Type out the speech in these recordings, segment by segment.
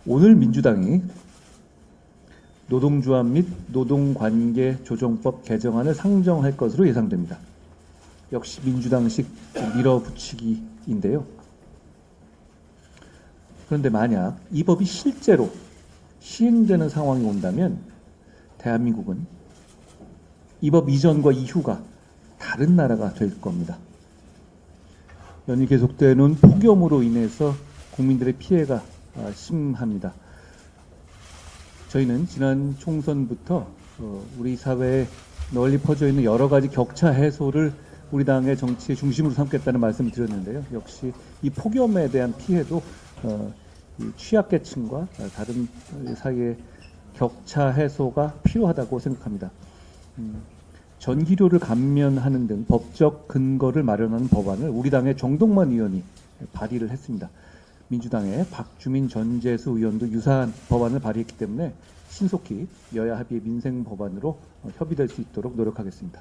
오늘 민주당이 노동조합 및 노동관계 조정법 개정안을 상정할 것으로 예상됩니다. 역시 민주당식 밀어붙이기인데요. 그런데 만약 이 법이 실제로 시행되는 상황이 온다면 대한민국은 이 법 이전과 이후가 다른 나라가 될 겁니다. 연이 계속되는 폭염으로 인해서 국민들의 피해가 심합니다. 저희는 지난 총선부터 우리 사회에 널리 퍼져 있는 여러 가지 격차 해소를 우리 당의 정치의 중심으로 삼겠다는 말씀을 드렸는데요. 역시 이 폭염에 대한 피해도 이 취약계층과 다른 사이의 격차 해소가 필요하다고 생각합니다. 전기료를 감면하는 등 법적 근거를 마련하는 법안을 우리 당의 정동만 의원이 발의를 했습니다. 민주당의 박주민 전재수 의원도 유사한 법안을 발의했기 때문에 신속히 여야 합의의 민생 법안으로 협의될 수 있도록 노력하겠습니다.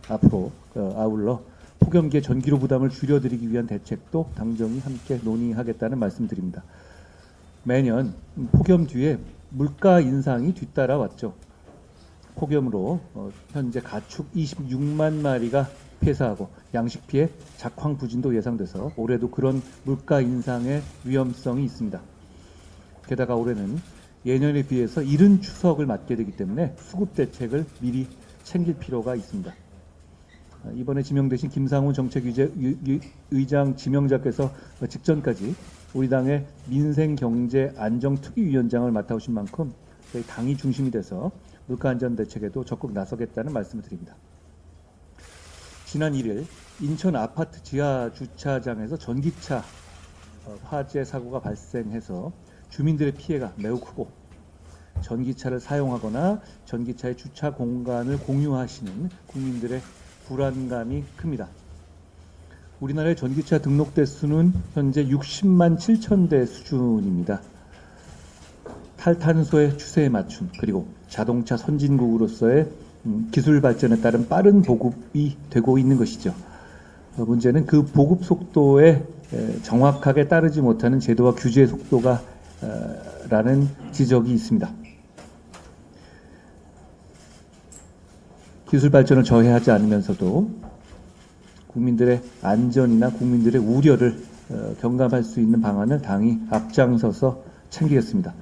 앞으로 아울러 폭염기의 전기료 부담을 줄여드리기 위한 대책도 당정이 함께 논의하겠다는 말씀드립니다. 매년 폭염 뒤에 물가 인상이 뒤따라왔죠. 폭염으로 현재 가축 26만 마리가 폐사하고 양식 피해, 작황 부진도 예상돼서 올해도 그런 물가 인상의 위험성이 있습니다. 게다가 올해는 예년에 비해서 이른 추석을 맞게 되기 때문에 수급 대책을 미리 챙길 필요가 있습니다. 이번에 지명되신 김상훈 정책의장 지명자께서 직전까지 우리 당의 민생경제안정특위위원장을 맡아오신 만큼 저희 당이 중심이 돼서 물가안전대책에도 적극 나서겠다는 말씀을 드립니다. 지난 1일 인천 아파트 지하 주차장에서 전기차 화재 사고가 발생해서 주민들의 피해가 매우 크고 전기차를 사용하거나 전기차의 주차 공간을 공유하시는 국민들의 불안감이 큽니다. 우리나라의 전기차 등록 대수는 현재 60만 7천 대 수준입니다. 탈탄소의 추세에 맞춘 그리고 자동차 선진국으로서의 기술 발전에 따른 빠른 보급이 되고 있는 것이죠. 문제는 그 보급 속도에 정확하게 따르지 못하는 제도와 규제 속도가 라는 지적이 있습니다. 기술 발전을 저해하지 않으면서도 국민들의 안전이나 국민들의 우려를 경감할 수 있는 방안을 당이 앞장서서 챙기겠습니다.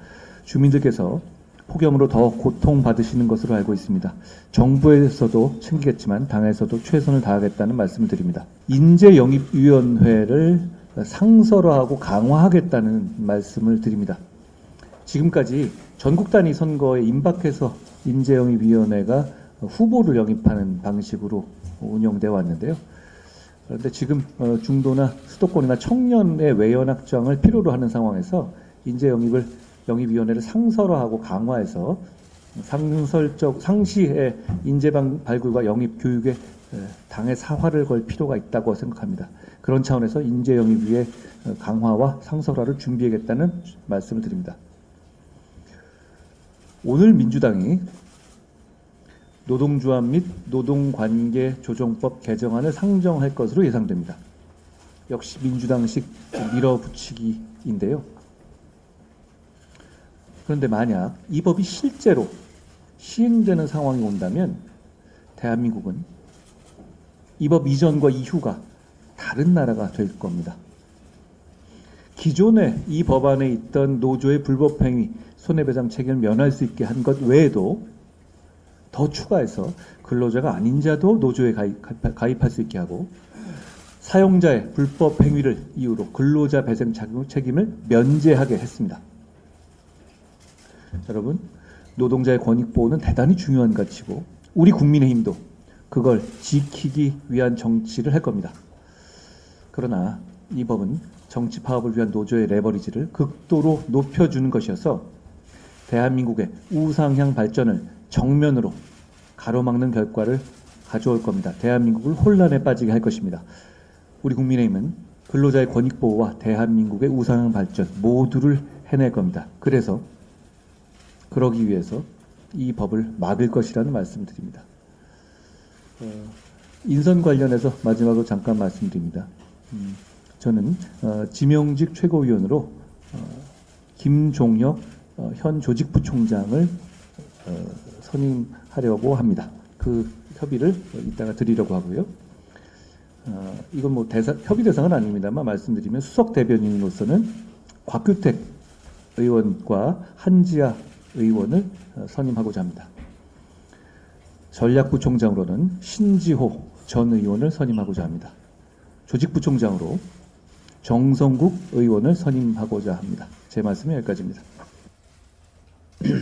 주민들께서 폭염으로 더 고통받으시는 것으로 알고 있습니다. 정부에서도 챙기겠지만 당에서도 최선을 다하겠다는 말씀을 드립니다. 인재영입위원회를 상설화하고 강화하겠다는 말씀을 드립니다. 지금까지 전국 단위 선거에 임박해서 인재영입위원회가 후보를 영입하는 방식으로 운영되어 왔는데요. 그런데 지금 중도나 수도권이나 청년의 외연 확장을 필요로 하는 상황에서 영입위원회를 상설화하고 강화해서 상시의 인재 발굴과 영입 교육에 당의 사활을 걸 필요가 있다고 생각합니다. 그런 차원에서 인재영입위의 강화와 상설화를 준비하겠다는 말씀을 드립니다. 오늘 민주당이 노동조합 및 노동관계 조정법 개정안을 상정할 것으로 예상됩니다. 역시 민주당식 밀어붙이기인데요. 그런데 만약 이 법이 실제로 시행되는 상황이 온다면 대한민국은 이 법 이전과 이후가 다른 나라가 될 겁니다. 기존에 이 법안에 있던 노조의 불법행위, 손해배상 책임을 면할 수 있게 한 것 외에도 더 추가해서 근로자가 아닌 자도 노조에 가입할 수 있게 하고 사용자의 불법 행위를 이유로 근로자 배상 책임을 면제하게 했습니다. 여러분, 노동자의 권익보호는 대단히 중요한 가치고 우리 국민의힘도 그걸 지키기 위한 정치를 할 겁니다. 그러나 이 법은 정치 파업을 위한 노조의 레버리지를 극도로 높여주는 것이어서 대한민국의 우상향 발전을 정면으로 가로막는 결과를 가져올 겁니다. 대한민국을 혼란에 빠지게 할 것입니다. 우리 국민의힘은 근로자의 권익보호와 대한민국의 우상향 발전 모두를 해낼 겁니다. 그래서 그러기 위해서 이 법을 막을 것이라는 말씀을 드립니다. 인선 관련해서 마지막으로 잠깐 말씀드립니다. 저는 지명직 최고위원으로 김종혁 현 조직부총장을 선임하려고 합니다. 그 협의를 이따가 드리려고 하고요. 이건 뭐 협의 대상은 아닙니다만 말씀드리면 수석 대변인으로서는 곽규택 의원과 한지아 의원을 선임하고자 합니다. 전략부총장으로는 신지호 전 의원을 선임하고자 합니다. 조직부총장으로 정성국 의원을 선임하고자 합니다. 제 말씀은 여기까지입니다.